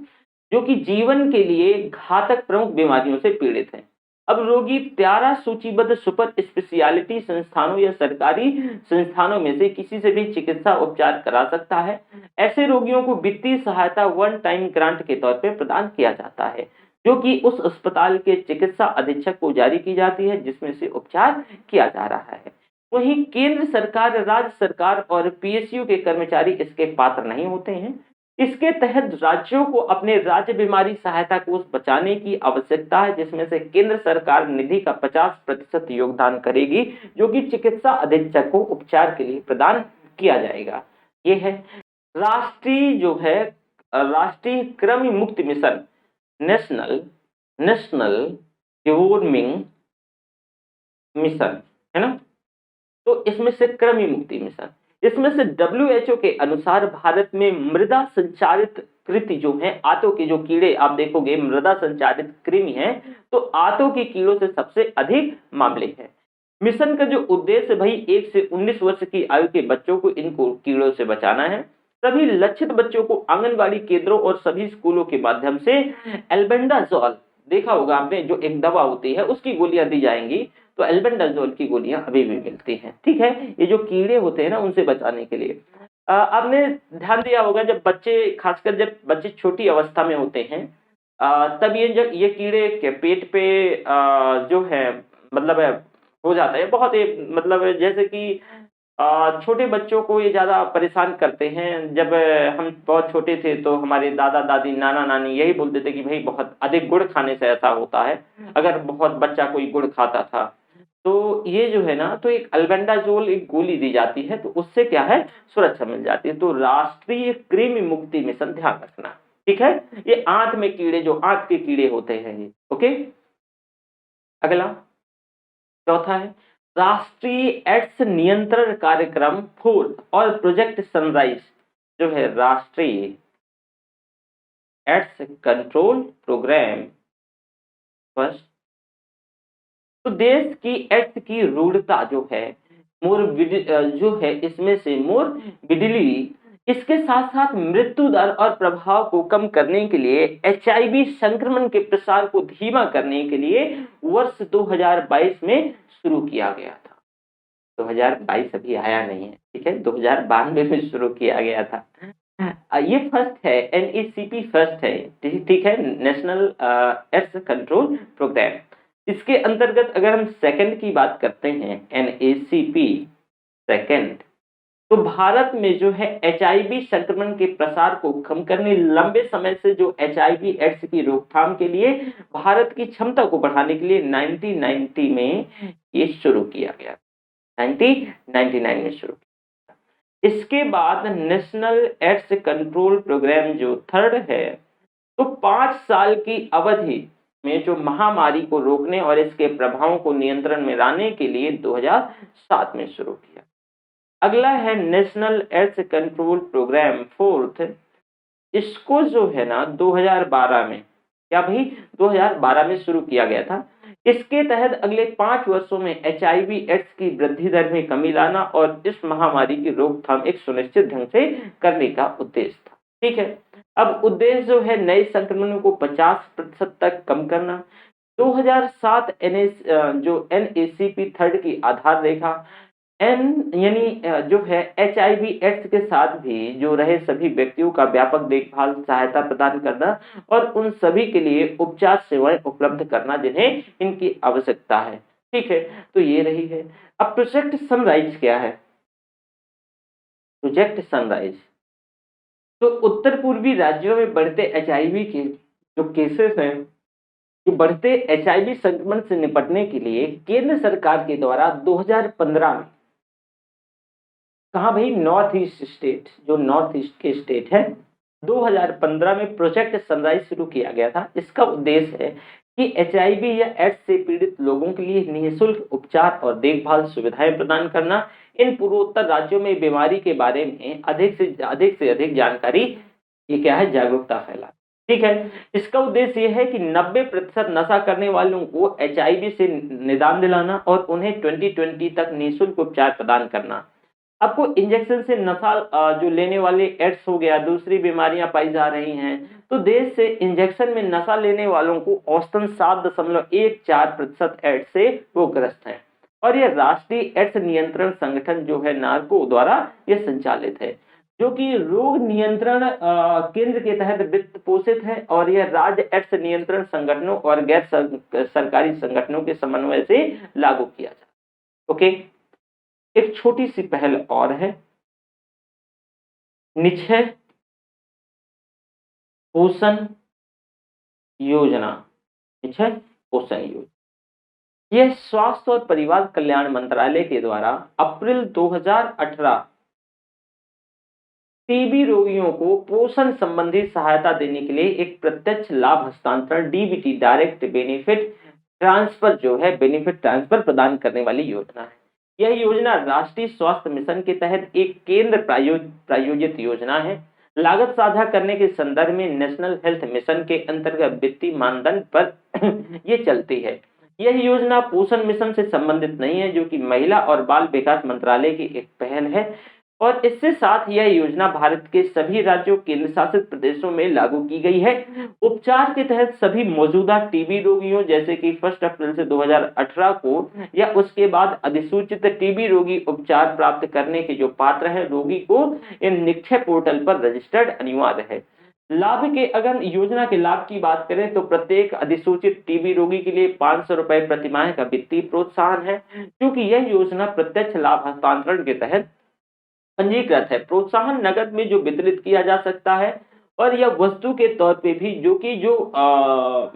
जो कि जीवन के लिए घातक प्रमुख बीमारियों से पीड़ित हैं। अब रोगी 13 सूचीबद्ध सुपर स्पेशियलिटी संस्थानों या सरकारी संस्थानों में से किसी से भी चिकित्सा उपचार करा सकता है। ऐसे रोगियों को वित्तीय सहायता वन टाइम ग्रांट के तौर पर प्रदान किया जाता है, जो कि उस अस्पताल के चिकित्सा अधीक्षक को जारी की जाती है जिसमें से उपचार किया जा रहा है। वहीं केंद्र सरकार, राज्य सरकार और पीएसयू के कर्मचारी इसके पात्र नहीं होते हैं। इसके तहत राज्यों को अपने राज्य बीमारी सहायता कोष बचाने की आवश्यकता है, जिसमें से केंद्र सरकार निधि का 50% योगदान करेगी, जो कि चिकित्सा अधीक्षक को उपचार के लिए प्रदान किया जाएगा। ये है राष्ट्रीय जो है राष्ट्रीय कृमि मुक्ति मिशन, नेशनल डिवॉर्मिंग मिशन, है ना। तो इसमें से कृमि मुक्ति मिशन, इसमें से WHO के अनुसार भारत में मृदा संचारित कृमि जो है, आंतों के जो कीड़े आप देखोगे मृदा संचारित कृमि है, तो आंतों के कीड़ों से सबसे अधिक मामले हैं। मिशन का जो उद्देश्य भाई 1 से 19 वर्ष की आयु के बच्चों को इनको कीड़ों से बचाना है। सभी लक्षित बच्चों को आंगनबाड़ी केंद्रों और सभी स्कूलों के माध्यम से एल्बेंडाजोल, देखा होगा आपने, जो एक दवा होती है उसकी गोलियां दी जाएंगी। तो एल्बेंडाजोल की गोलियां अभी भी मिलती हैं, ठीक है। ये जो कीड़े होते हैं ना उनसे बचाने के लिए आपने ध्यान दिया होगा, जब बच्चे, खासकर जब बच्चे छोटी अवस्था में होते हैं तब ये कीड़े के पेट पे जो है मतलब हो जाता है बहुत ही, मतलब जैसे कि छोटे बच्चों को ये ज्यादा परेशान करते हैं। जब हम बहुत छोटे थे तो हमारे दादा दादी नाना नानी यही बोलते थे कि भाई बहुत अधिक गुड़ खाने से ऐसा होता है, अगर बहुत बच्चा कोई गुड़ खाता था तो ये जो है ना, तो एक अल्बेंडाजोल एक गोली दी जाती है, तो उससे क्या है सुरक्षा मिल जाती है। तो राष्ट्रीय कृमि मुक्ति मिशन, ध्यान रखना, ठीक है। ये आंत में कीड़े, जो आंत के कीड़े होते हैं ये, ओके। अगला चौथा है राष्ट्रीय एड्स नियंत्रण कार्यक्रम फोर्थ और प्रोजेक्ट सनराइज, जो है राष्ट्रीय एड्स कंट्रोल प्रोग्राम फर्स्ट। तो देश की एड्स की रूढ़ता जो है जो है इसमें से मोरबिडिटी, इसके साथ साथ मृत्यु दर और प्रभाव को कम करने के लिए HIV संक्रमण के प्रसार को धीमा करने के लिए वर्ष 2022 में शुरू किया गया था। 2022 अभी आया नहीं है, ठीक है, 2092 में शुरू किया गया था। ये फर्स्ट है, NECP फर्स्ट है, ठीक है, नेशनल एड्स कंट्रोल प्रोग्राम। इसके अंतर्गत अगर हम सेकंड की बात करते हैं, NACP सेकंड, तो भारत में जो है HIV संक्रमण के प्रसार को कम करने, लंबे समय से जो HIV एड्स की रोकथाम के लिए भारत की क्षमता को बढ़ाने के लिए 1990 में ये शुरू किया गया, 1999 में शुरू किया। इसके बाद नेशनल एड्स कंट्रोल प्रोग्राम जो थर्ड है, तो 5 साल की अवधि में जो महामारी को रोकने और इसके प्रभावों को नियंत्रण में लाने के लिए 2007 में शुरू किया। अगला है national AIDS control programme fourth, इसको जो है ना 2012 में, क्या भाई 2012 में शुरू किया गया था। इसके तहत अगले 5 वर्षों में HIV एड्स की वृद्धि दर में कमी लाना और इस महामारी की रोकथाम एक सुनिश्चित ढंग से करने का उद्देश्य था, ठीक है। अब उद्देश्य जो है नए संक्रमणों को 50% तक कम करना। 2007 जो NACP थर्ड की आधार रेखा, यानी जो है HIV एड्स के साथ भी जो रहे सभी व्यक्तियों का व्यापक देखभाल सहायता प्रदान करना और उन सभी के लिए उपचार सेवाएं उपलब्ध करना जिन्हें इनकी आवश्यकता है, ठीक है। तो ये रही है। अब प्रोजेक्ट सनराइज क्या है? प्रोजेक्ट सनराइज तो उत्तर पूर्वी राज्यों में बढ़ते HIV के जो केसेस हैं, कि बढ़ते HIV संक्रमण से निपटने के लिए केंद्र सरकार के द्वारा 2015 में, कहा भाई, नॉर्थ ईस्ट स्टेट, जो नॉर्थ ईस्ट के स्टेट है 2015 में प्रोजेक्ट सनराइज शुरू किया गया था। इसका उद्देश्य है कि एचआईवी या एड्स से पीड़ित लोगों के लिए निःशुल्क उपचार और देखभाल सुविधाएं प्रदान करना। इन पूर्वोत्तर राज्यों में बीमारी के बारे में अधिक जानकारी, ये क्या है, जागरूकता फैला। ठीक है, इसका उद्देश्य यह है कि 90% नशा करने वालों को एचआईवी से निदान दिलाना और उन्हें 2020 तक निःशुल्क उपचार प्रदान करना। आपको इंजेक्शन से नशा जो लेने वाले एड्स हो गया, दूसरी बीमारियां पाई जा रही हैं, तो देश से इंजेक्शन में नशा लेने वालों को औसतन 7.14% एड्स से वो ग्रस्त हैं। और यह राष्ट्रीय एड्स नियंत्रण संगठन जो है नार्को द्वारा यह संचालित है, जो कि रोग नियंत्रण केंद्र के तहत वित्त पोषित है और यह राज्य एड्स नियंत्रण संगठनों और गैर सरकारी संगठनों के समन्वय से लागू किया जाता है। ओके, एक छोटी सी पहल और है, निश्चय पोषण योजना। निश्चय पोषण योजना यह स्वास्थ्य और परिवार कल्याण मंत्रालय के द्वारा अप्रैल 2018 टीबी रोगियों को पोषण संबंधी सहायता देने के लिए एक प्रत्यक्ष लाभ हस्तांतरण डीबीटी, डायरेक्ट बेनिफिट ट्रांसफर जो है, बेनिफिट ट्रांसफर प्रदान करने वाली योजना है। यह योजना राष्ट्रीय स्वास्थ्य मिशन के तहत एक केंद्र प्रायोजित योजना है। लागत साझा करने के संदर्भ में नेशनल हेल्थ मिशन के अंतर्गत वित्तीय मानदंड पर ये चलती है। यह योजना पोषण मिशन से संबंधित नहीं है, जो कि महिला और बाल विकास मंत्रालय की एक पहल है और इससे साथ यह योजना भारत के सभी राज्यों, केंद्र शासित प्रदेशों में लागू की गई है। उपचार के तहत सभी मौजूदा टीबी रोगियों, जैसे कि 1 अप्रैल से 2018 को या उसके बाद अधिसूचित टीबी रोगी उपचार प्राप्त करने के जो पात्र हैं, रोगी को इन निक्षय पोर्टल पर रजिस्टर्ड अनिवार्य है। लाभ के, अगर योजना के लाभ की बात करें तो प्रत्येक अधिसूचित टीबी रोगी के लिए 500 रुपए प्रतिमाह का वित्तीय प्रोत्साहन है, क्योंकि यह योजना प्रत्यक्ष लाभ हस्तांतरण के तहत पंजीकृत है। प्रोत्साहन नकद में जो वितरित किया जा सकता है और यह वस्तु के तौर पे भी, जो कि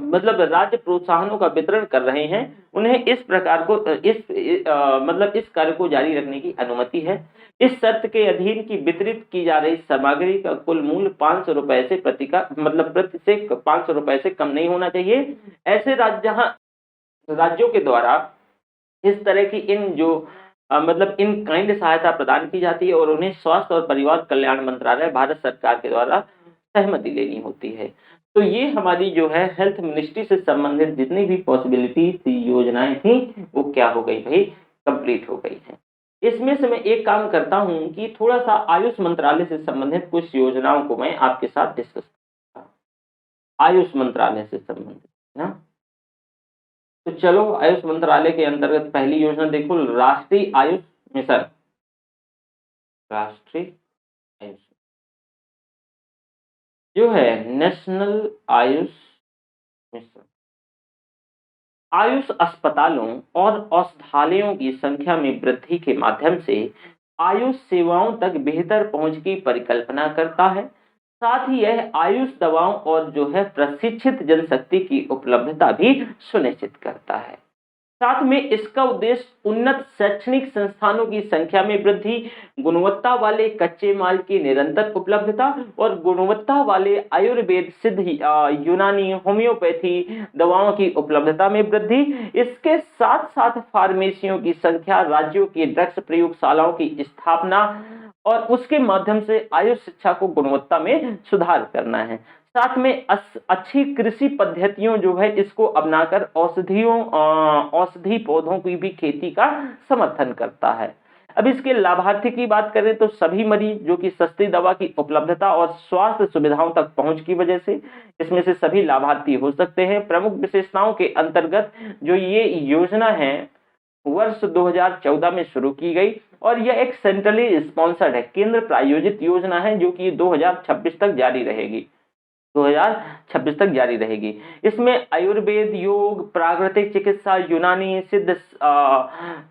मतलब राज्य प्रोत्साहनों का वितरण कर रहे हैं, उन्हें इस प्रकार को इस कार्य को जारी रखने की अनुमति है। इस शर्त के अधीन की वितरित की जा रही सामग्री का कुल मूल्य 500 रुपए से प्रति 500 रुपए से कम नहीं होना चाहिए। ऐसे राज्यों के द्वारा इस तरह की इन काइंड सहायता प्रदान की जाती है और उन्हें स्वास्थ्य और परिवार कल्याण मंत्रालय भारत सरकार के द्वारा सहमति लेनी होती है। तो ये हमारी जो है हेल्थ मिनिस्ट्री से संबंधित जितनी भी पॉसिबिलिटी थी, योजनाएं थी, वो क्या हो गई भाई, कंप्लीट हो गई है। इसमें से मैं एक काम करता हूं कि थोड़ा सा आयुष मंत्रालय से संबंधित कुछ योजनाओं को मैं आपके साथ डिस्कस करूंगा, आयुष मंत्रालय से संबंधित ना। तो चलो, आयुष मंत्रालय के अंतर्गत पहली योजना देखो, राष्ट्रीय आयुष मिशन। राष्ट्रीय आयुष जो है नेशनल आयुष मिशन आयुष अस्पतालों और औषधालयों की संख्या में वृद्धि के माध्यम से आयुष सेवाओं तक बेहतर पहुंच की परिकल्पना करता है। साथ ही यह आयुष दवाओं और जो है प्रशिक्षित जनशक्ति की उपलब्धता भी सुनिश्चित करता है। साथ में इसका उद्देश्य उन्नत शैक्षणिक संस्थानों की संख्या में वृद्धि, गुणवत्ता वाले कच्चे माल की निरंतर उपलब्धता और गुणवत्ता वाले आयुर्वेद, सिद्ध, यूनानी, होम्योपैथी दवाओं की उपलब्धता में वृद्धि। इसके साथ साथ फार्मेसियों की संख्या, राज्यों की ड्रग्स प्रयोगशालाओं की स्थापना और उसके माध्यम से आयुष शिक्षा को गुणवत्ता में सुधार करना है। साथ में अच्छी कृषि पद्धतियों जो है इसको अपनाकर औषधि पौधों की भी खेती का समर्थन करता है। अब इसके लाभार्थी की बात करें तो सभी मरीज जो कि सस्ती दवा की उपलब्धता और स्वास्थ्य सुविधाओं तक पहुंच की वजह से इसमें से सभी लाभार्थी हो सकते हैं। प्रमुख विशेषताओं के अंतर्गत जो ये योजना है वर्ष 2014 में शुरू की गई और यह एक सेंट्रली स्पॉन्सर्ड है, केंद्र प्रायोजित योजना है, जो कि 2026 तक जारी रहेगी। 2026 तक जारी रहेगी। इसमें आयुर्वेद, योग, प्राकृतिक चिकित्सा, यूनानी, सिद्ध,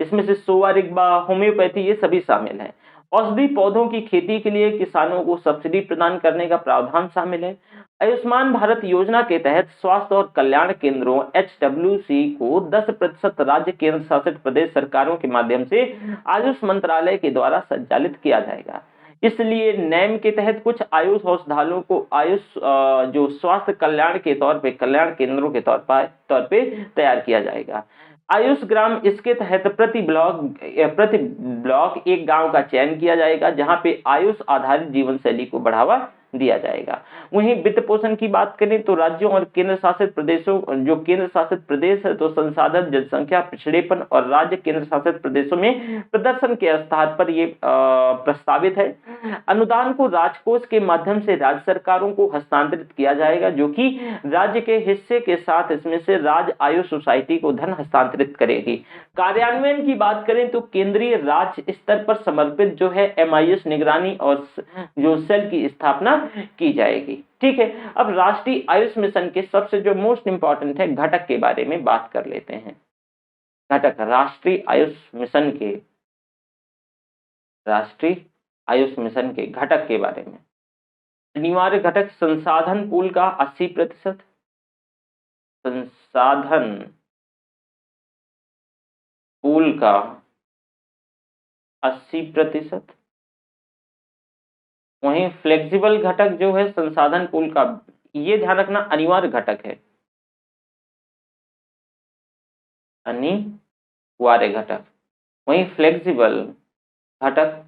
इसमें से सोवा रिग्पा, होम्योपैथी, ये सभी शामिल हैं। औषधि पौधों की खेती के लिए किसानों को सब्सिडी प्रदान करने का प्रावधान शामिल है। आयुष्मान भारत योजना के तहत स्वास्थ्य और कल्याण केंद्रों HWC को 10% राज्य, केंद्र शासित प्रदेश सरकारों के माध्यम से आयुष मंत्रालय के द्वारा संचालित किया जाएगा। इसलिए नैम के तहत कुछ आयुष औषधालयों को आयुष जो स्वास्थ्य कल्याण के तौर पे, कल्याण केंद्रों के तौर पे तैयार किया जाएगा। आयुष ग्राम, इसके तहत प्रति ब्लॉक एक गांव का चयन किया जाएगा जहां पे आयुष आधारित जीवन शैली को बढ़ावा दिया जाएगा। वहीं वित्त पोषण की बात करें तो राज्यों और केंद्र शासित प्रदेशों, जो केंद्र शासित प्रदेश है तो संसाधन, जनसंख्या, पिछड़ेपन और राज्य केंद्र शासित प्रदेशों में प्रदर्शन के आधार पर ये प्रस्तावित है। अनुदान को राजकोष के माध्यम से राज्य सरकारों को हस्तांतरित किया जाएगा, जो कि राज्य के हिस्से के साथ इसमें से राज्य आयुष सोसाइटी को धन हस्तांतरित करेगी। कार्यान्वयन की बात करें तो केंद्रीय राज्य स्तर पर समर्पित जो है MIS निगरानी और जो सेल की स्थापना की जाएगी। ठीक है, अब राष्ट्रीय आयुष मिशन के सबसे जो मोस्ट इंपॉर्टेंट है घटक के बारे में बात कर लेते हैं। घटक, राष्ट्रीय आयुष मिशन के घटक के बारे में। अनिवार्य घटक, संसाधन पूल का 80%, संसाधन पूल का 80%। वहीं फ्लेक्सिबल घटक जो है संसाधन पूल का, ये ध्यान रखना अनिवार्य घटक है, अनिवार्य घटक। वहीं फ्लेक्सिबल घटक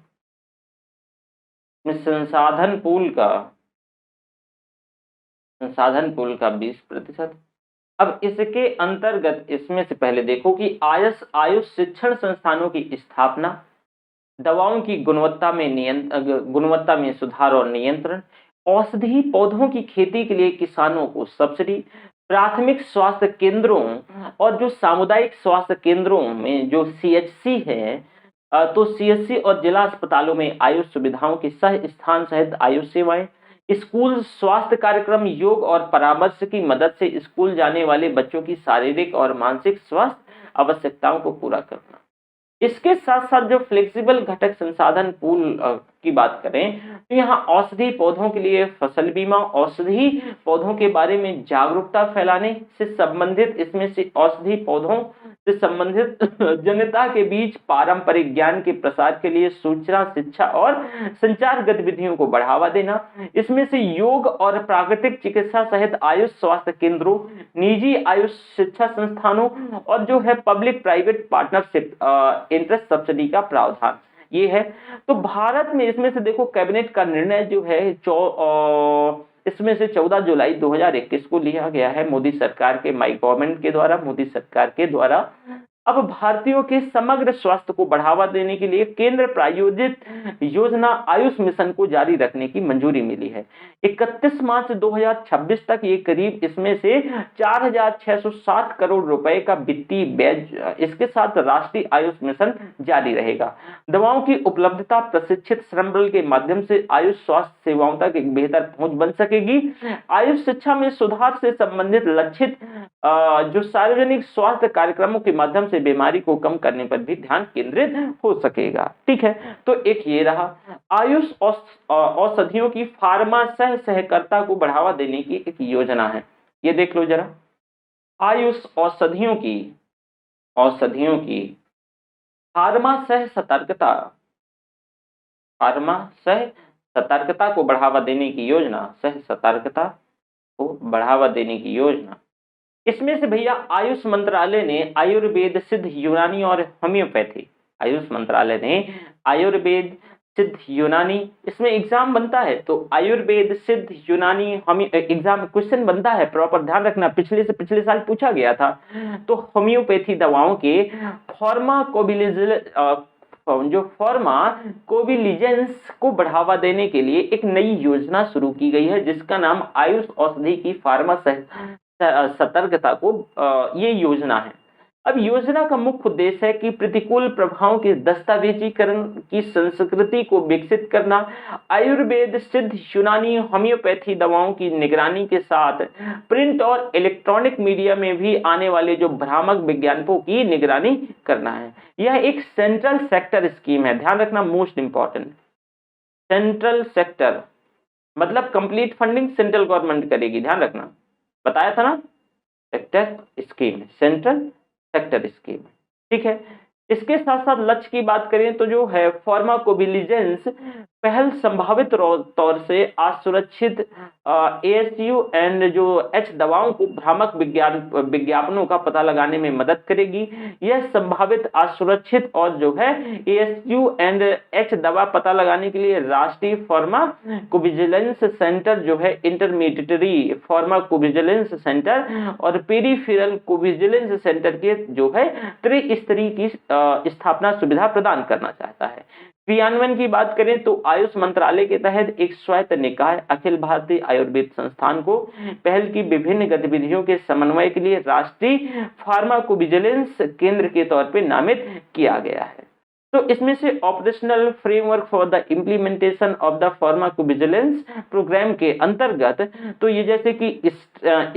में संसाधन पूल का 20%। अब इसके अंतर्गत इसमें से पहले देखो कि आयुष शिक्षण संस्थानों की स्थापना, दवाओं की गुणवत्ता में सुधार और नियंत्रण, औषधि पौधों की खेती के लिए किसानों को सब्सिडी, प्राथमिक स्वास्थ्य केंद्रों और जो सामुदायिक स्वास्थ्य केंद्रों में जो CHC है, तो CHC और जिला अस्पतालों में आयुष सुविधाओं की सह स्थान सहित आयुष सेवाएं, स्कूल स्वास्थ्य कार्यक्रम, योग और परामर्श की मदद से स्कूल जाने वाले बच्चों की शारीरिक और मानसिक स्वास्थ्य आवश्यकताओं को पूरा करना। इसके साथ साथ जो फ्लेक्सिबल घटक संसाधन पूल की बात करें तो यहाँ औषधि पौधों के लिए फसल बीमा, औषधि पौधों के बारे में जागरूकता फैलाने से संबंधित, इसमें से औषधि पौधों से संबंधित जनता के बीच पारंपरिक ज्ञान के प्रसार के लिए सूचना, शिक्षा और संचार गतिविधियों को बढ़ावा देना। इसमें से योग और प्राकृतिक चिकित्सा सहित आयुष स्वास्थ्य केंद्रों, निजी आयुष शिक्षा संस्थानों और जो है public private partnership interest subsidy का प्रावधान ये है। तो भारत में इसमें से देखो कैबिनेट का निर्णय जो है इसमें से 14 जुलाई 2021 को लिया गया है मोदी सरकार के माई गवर्नमेंट के द्वारा, मोदी सरकार के द्वारा। अब भारतीयों के समग्र स्वास्थ्य को बढ़ावा देने के लिए केंद्र प्रायोजित योजना आयुष मिशन को जारी रखने की मंजूरी मिली है। 31 मार्च 2026 तक ये करीब इसमें से 4,607 करोड़ रुपए का वित्तीय व्यय, इसके साथ राष्ट्रीय आयुष मिशन जारी रहेगा। दवाओं की उपलब्धता, प्रशिक्षित श्रम बल के माध्यम से आयुष स्वास्थ्य सेवाओं तक एक बेहतर पहुंच बन सकेगी। आयुष शिक्षा में सुधार से संबंधित लक्षित जो सार्वजनिक स्वास्थ्य कार्यक्रमों के माध्यम से बीमारी को कम करने पर भी ध्यान केंद्रित हो सकेगा। ठीक है, तो एक ये रहा आयुष औषधियों की फार्मा सहकारिता को बढ़ावा देने की एक योजना है। ये देख लो जरा, आयुष औषधियों की फार्मा सतर्कता को बढ़ावा देने की योजना, इसमें से भैया आयुष मंत्रालय ने आयुर्वेद, सिद्ध, यूनानी और होम्योपैथी, इसमें एग्जाम बनता है तो आयुर्वेद, सिद्ध, यूनानी, एग्जाम क्वेश्चन बनता है, प्रॉपर ध्यान रखना, पिछले साल पूछा गया था। तो होम्योपैथी दवाओं के फार्माकोविजिलेंस को बढ़ावा देने के लिए एक नई योजना शुरू की गई है जिसका नाम आयुष औषधि की फार्मा सतर्कता को ये योजना है। अब योजना का मुख्य उद्देश्य है कि प्रतिकूल प्रभावों के दस्तावेजीकरण की संस्कृति को विकसित करना, आयुर्वेद, सिद्ध, यूनानी, होम्योपैथी दवाओं की निगरानी के साथ प्रिंट और इलेक्ट्रॉनिक मीडिया में भी आने वाले जो भ्रामक विज्ञापनों की निगरानी करना है। यह एक सेंट्रल सेक्टर स्कीम है, ध्यान रखना, मोस्ट इंपॉर्टेंट। सेंट्रल सेक्टर मतलब कंप्लीट फंडिंग सेंट्रल गवर्नमेंट करेगी, ध्यान रखना, बताया था ना, सेंट्रल सेक्टर स्कीम। ठीक है, इसके साथ साथ लक्ष्य की बात करें तो जो है फार्माकोविजिलेंस पहल संभावित तौर से असुरक्षित एएसयू एंड जो एच दवाओं को भ्रामक विज्ञापनों का पता लगाने में मदद करेगी। यह संभावित असुरक्षित और जो है एएसयू एंड एच दवा पता लगाने के लिए राष्ट्रीय फार्माकोविजिलेंस सेंटर जो है, इंटरमीडिएटरी फार्माकोविजिलेंस सेंटर और पेरिफेरल कोविजिलेंस सेंटर के जो है त्रिस्तरीय की स्थापना सुविधा प्रदान करना चाहता है। क्रियान्वयन की बात करें तो आयुष मंत्रालय के तहत एक स्वायत्त निकाय अखिल भारतीय आयुर्वेद संस्थान को पहल की विभिन्न गतिविधियों के समन्वय के लिए राष्ट्रीय फार्माकोविजिलेंस केंद्र के तौर पर नामित किया गया है। तो इसमें से operational framework for the implementation of the pharmacovigilance programme के अंतर्गत, तो ये जैसे कि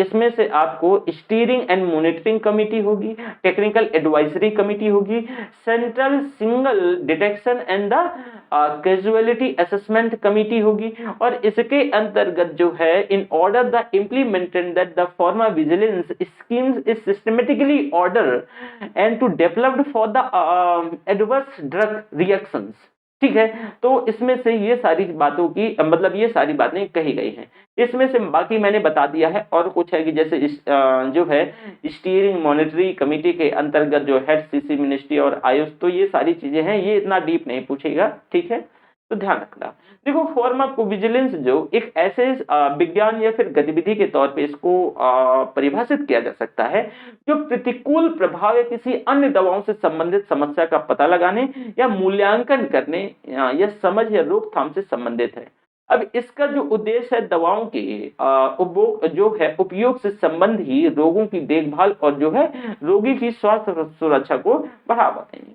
इसमें से आपको स्टीयरिंग एंड मॉनिटरिंग कमेटी होगी, टेक्निकल एडवाइजरी कमेटी होगी, central single detection and the causality assessment committee होगी, और इसके अंतर्गत जो है in order the implemented that the pharmavigilance schemes is systematically order and to developed for the adverse drug reactions. ठीक है, तो इसमें से ये सारी बातों की मतलब ये सारी बातें कही गई हैं। इसमें से बाकी मैंने बता दिया है, और कुछ है कि जैसे जो है स्टीयरिंग मॉनिटरी कमेटी के अंतर्गत जो हेड सीसी मिनिस्ट्री और आयुष, तो ये सारी चीजें हैं, ये इतना डीप नहीं पूछेगा। ठीक है, तो ध्यान रखना। देखो फार्माकोविजिलेंस जो एक ऐसे विज्ञान या फिर गतिविधि के तौर पे इसको परिभाषित किया जा सकता है जो प्रतिकूल प्रभाव या किसी अन्य दवाओं से संबंधित समस्या का पता लगाने या मूल्यांकन करने या समझ या रोकथाम से संबंधित है। अब इसका जो उद्देश्य है दवाओं के जो है उपयोग से संबंधी रोगों की देखभाल और जो है रोगी की स्वास्थ्य सुरक्षा को बढ़ावा देने।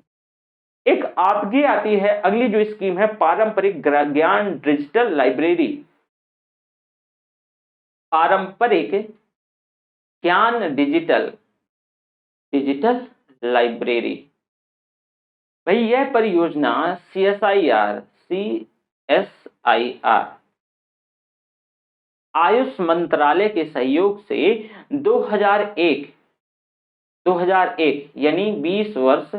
एक आपकी आती है अगली जो स्कीम है पारंपरिक ज्ञान डिजिटल लाइब्रेरी। पारंपरिक ज्ञान डिजिटल लाइब्रेरी, भाई यह परियोजना CSIR आयुष मंत्रालय के सहयोग से 2001 यानी 20 वर्ष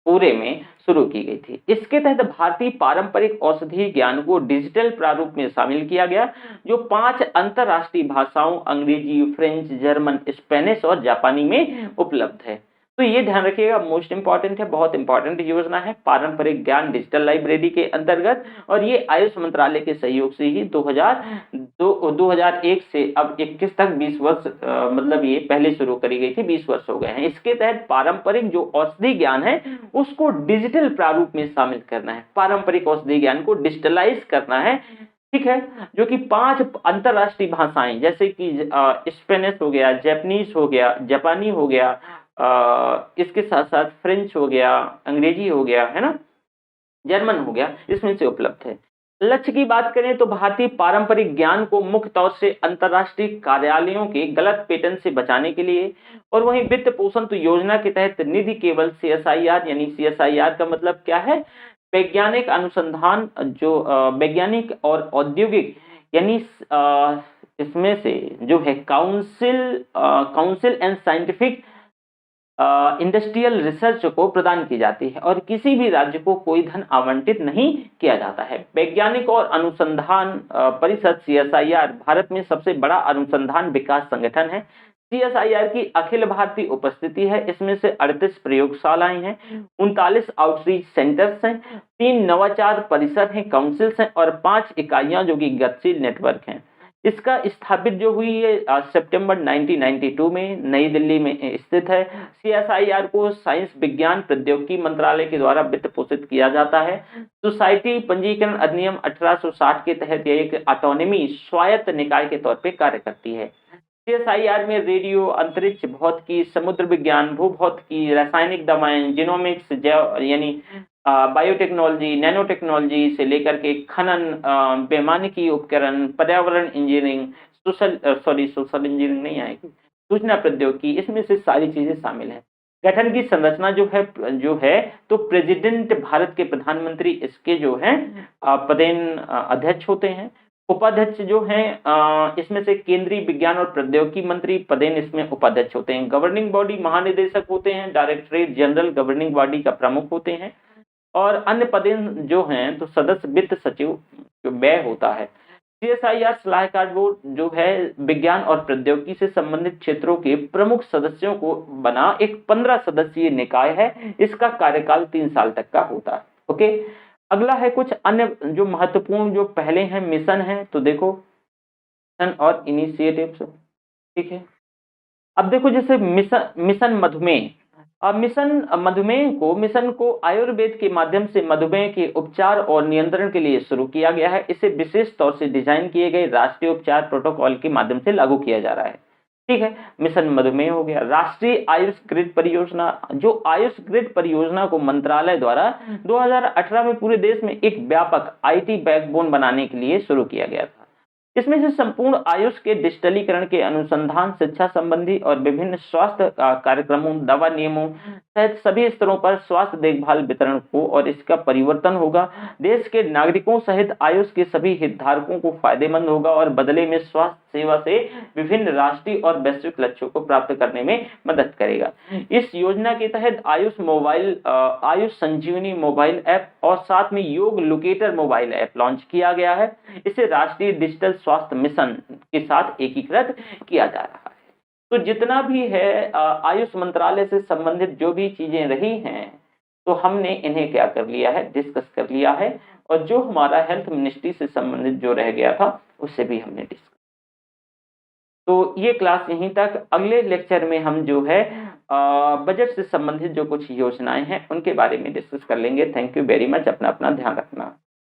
पूरे में शुरू की गई थी। इसके तहत भारतीय पारंपरिक औषधि ज्ञान को डिजिटल प्रारूप में शामिल किया गया, जो 5 अंतरराष्ट्रीय भाषाओं अंग्रेजी, फ्रेंच, जर्मन, स्पेनिश और जापानी में उपलब्ध है। तो ये ध्यान रखिएगा, मोस्ट इंपॉर्टेंट है, बहुत इंपॉर्टेंट योजना है पारंपरिक ज्ञान डिजिटल लाइब्रेरी के अंतर्गत, और ये आयुष मंत्रालय के सहयोग से ही 2001 से अब 21 तक 20 वर्ष मतलब ये पहले शुरू करी गई थी, 20 वर्ष हो गए हैं। इसके तहत पारंपरिक जो औषधि ज्ञान है उसको डिजिटल प्रारूप में शामिल करना है, पारंपरिक औषधि ज्ञान को डिजिटलाइज करना है। ठीक है, जो कि 5 अंतरराष्ट्रीय भाषाएं जैसे कि स्पेनिश हो गया, जैपनीज हो गया, जापानी हो गया, इसके साथ साथ फ्रेंच हो गया, अंग्रेजी हो गया, है ना, जर्मन हो गया, इसमें से उपलब्ध है। लक्ष्य की बात करें तो भारतीय पारंपरिक ज्ञान को मुख्य तौर से अंतरराष्ट्रीय कार्यालयों के गलत पेटेंट से बचाने के लिए, और वहीं वित्त पोषण तो योजना के तहत निधि केवल CSIR यानी CSIR का मतलब क्या है, वैज्ञानिक अनुसंधान जो वैज्ञानिक और औद्योगिक यानी इसमें से जो है council and scientific industrial research को प्रदान की जाती है, और किसी भी राज्य को कोई धन आवंटित नहीं किया जाता है। वैज्ञानिक और अनुसंधान परिषद CSIR भारत में सबसे बड़ा अनुसंधान विकास संगठन है। CSIR की अखिल भारतीय उपस्थिति है, इसमें से 38 प्रयोगशालाएं हैं, 39 आउटरीच सेंटर्स हैं, 3 नवाचार परिसर हैं, काउंसिल्स हैं, और 5 इकाइयां जो कि गतिशील नेटवर्क हैं। इसका स्थापित जो हुई है सितंबर 1992 में नई दिल्ली में स्थित है। CSIR को साइंस विज्ञान प्रौद्योगिकी मंत्रालय के द्वारा वित्त पोषित किया जाता है। सोसाइटी पंजीकरण अधिनियम 1860 के तहत यह एक ऑटोनॉमी स्वायत्त निकाय के तौर पर कार्य करती है। CSIR में रेडियो, अंतरिक्ष भौतिकी, समुद्र विज्ञान, भूभौतिकी, रासायनिक दवाएं, जीनोमिक्स यानी बायोटेक्नोलॉजी, नैनो टेक्नोलॉजी से लेकर के खनन, वैमानिकी उपकरण, पर्यावरण इंजीनियरिंग, सोशल इंजीनियरिंग नहीं आएगी, सूचना प्रौद्योगिकी, इसमें से सारी चीजें शामिल है। गठन की संरचना जो है तो प्रेसिडेंट भारत के प्रधानमंत्री इसके जो हैं पदेन अध्यक्ष होते हैं। उपाध्यक्ष जो हैं इसमें से केंद्रीय विज्ञान और प्रौद्योगिकी मंत्री पदेन इसमें उपाध्यक्ष होते हैं। गवर्निंग बॉडी महानिदेशक होते हैं, डायरेक्टरेट जनरल गवर्निंग बॉडी का प्रमुख होते हैं, और अन्य पद जो हैं तो सदस्य वित्त सचिव जो व्यय होता है। CSIR सलाहकार बोर्ड जो है विज्ञान और प्रौद्योगिकी से संबंधित क्षेत्रों के प्रमुख सदस्यों को बना एक 15 सदस्यीय निकाय है। इसका कार्यकाल 3 साल तक का होता है। ओके, अगला है कुछ अन्य जो महत्वपूर्ण जो पहले हैं मिशन है, तो देखो मिशन और इनिशिएटिव्स, ठीक है। अब देखो जैसे मिशन मिशन मधुमेह, मिशन को आयुर्वेद के माध्यम से मधुमेह के उपचार और नियंत्रण के लिए शुरू किया गया है। इसे विशेष तौर से डिजाइन किए गए राष्ट्रीय उपचार प्रोटोकॉल के माध्यम से लागू किया जा रहा है, ठीक है। मिशन मधुमेह हो गया। राष्ट्रीय आयुष ग्रिड परियोजना, जो आयुष ग्रिड परियोजना को मंत्रालय द्वारा 2018 में पूरे देश में एक व्यापक IT बैकबोन बनाने के लिए शुरू किया गया था। इसमें से संपूर्ण आयुष के डिजिटलीकरण के अनुसंधान, शिक्षा संबंधी और विभिन्न स्वास्थ्य कार्यक्रमों, दवा नियमों सहित सभी स्तरों पर स्वास्थ्य देखभाल वितरण को और इसका परिवर्तन होगा। देश के नागरिकों सहित आयुष के सभी हितधारकों को फायदेमंद होगा और बदले में स्वास्थ्य सेवा से विभिन्न राष्ट्रीय और वैश्विक लक्ष्यों को प्राप्त करने में मदद करेगा। इस योजना के तहत आयुष संजीवनी मोबाइल ऐप और साथ में योग लोकेटर मोबाइल ऐप लॉन्च किया गया है। इसे राष्ट्रीय डिजिटल स्वास्थ्य मिशन के साथ एकीकृत किया जा रहा है। तो जितना भी है आयुष मंत्रालय से संबंधित जो भी चीजें रही हैं, तो हमने इन्हें क्या कर लिया है, डिस्कस कर लिया है। और जो हमारा हेल्थ मिनिस्ट्री से संबंधित जो रह गया था उससे भी हमने डिस्कस। तो ये क्लास यहीं तक। अगले लेक्चर में हम जो है बजट से संबंधित जो कुछ योजनाएं हैं उनके बारे में डिस्कस कर लेंगे। Thank you very much. अपना ध्यान रखना।